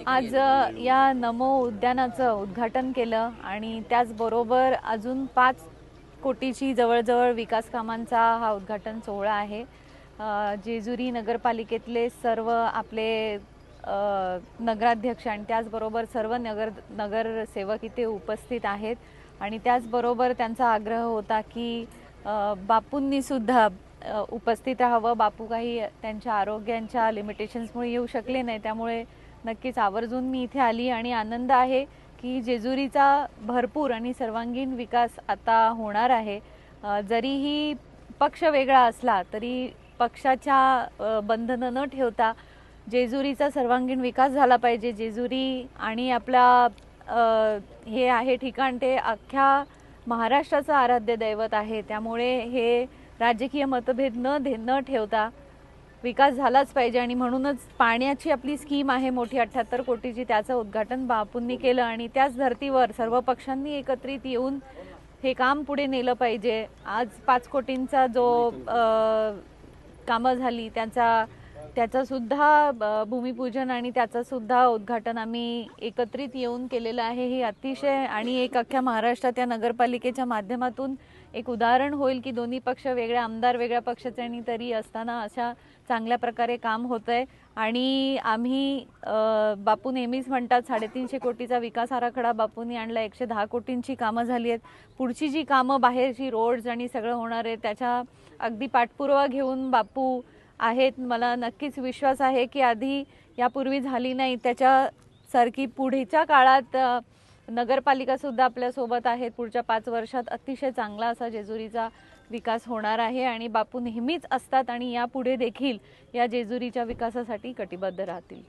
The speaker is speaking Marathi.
आज या नमो उद्यानाचं उद्घाटन केलं आणि त्याचबरोबर अजून 5 कोटीची जवळजवळ विकास कामांचा हा उद्घाटन सोहळा आहे। जेजुरी नगरपालिकेतले सर्व आपले नगराध्यक्ष आणि त्याचबरोबर सर्व नगरसेवक इथे उपस्थित आहेत आणि त्याचबरोबर त्यांचा आग्रह होता की बापूंनी सुद्धा उपस्थित राहावं। बापू काही त्यांच्या आरोग्यांच्या लिमिटेशन्समुळे येऊ शकले नाही, त्यामुळे नक्कीच आवर्जून मी इथे आली आणि आनंद आहे की जेजुरीचा भरपूर आणि सर्वांगीण विकास आता होणार आहे। जरीही पक्ष वेगळा असला तरी पक्षाच्या बंधनं न ठेवता जेजुरीचा सर्वांगीण विकास झाला पाहिजे। जेजुरी आणि आपला हे आहे ठिकाण ते अख्ख्या महाराष्ट्राचं आराध्य दैवत आहे, त्यामुळे हे राजकीय मतभेद न ठेवता विकास झालाच पाहिजे आणि म्हणूनच पाण्याची आपली स्कीम आहे मोठी 78 कोटीची, त्याचं उद्घाटन बापूंनी केलं आणि त्याच धर्तीवर सर्व पक्षांनी एकत्रित येऊन हे काम पुढे नेलं पाहिजे। आज 5 कोटींचा जो कामं झाली त्याचा सुद्धा भूमिपूजन आणि त्याचं सुद्धा उद्घाटन आम्ही एकत्रित येऊन केलेलं आहे। हे अतिशय आणि एक अख्ख्या महाराष्ट्रात या नगरपालिकेच्या माध्यमातून एक उदाहरण होईल की दोन्ही पक्ष वेगळे, आमदार वेगळ्या पक्षाचे आणि तरी असताना अशा चांगल्या प्रकारे काम होतंय। आणि आम्ही बापू नेहमीच म्हणतात 350 कोटीचा विकास आराखडा बापूंनी आणला, 110 कोटींची कामं झाली आहेत। पुढची जी कामं बाहेरची रोड्स आणि सगळं होणार आहे त्याच्या अगदी पाठपुरावा घेऊन बापू आहेत। मला नक्कीच विश्वास आहे की आधी यापूर्वी झाली नाही त्याच्यासारखी पुढच्या काळात नगरपालिका सुद्धा आपल्या सोबत आहे। पुढच्या 5 वर्षात अतिशय चांगला असा जेजुरीचा विकास होणार आहे आणि बापू नेहमीच असतात आणि यापुढे देखील या जेजुरीच्या विकासासाठी कटिबद्ध राहतील।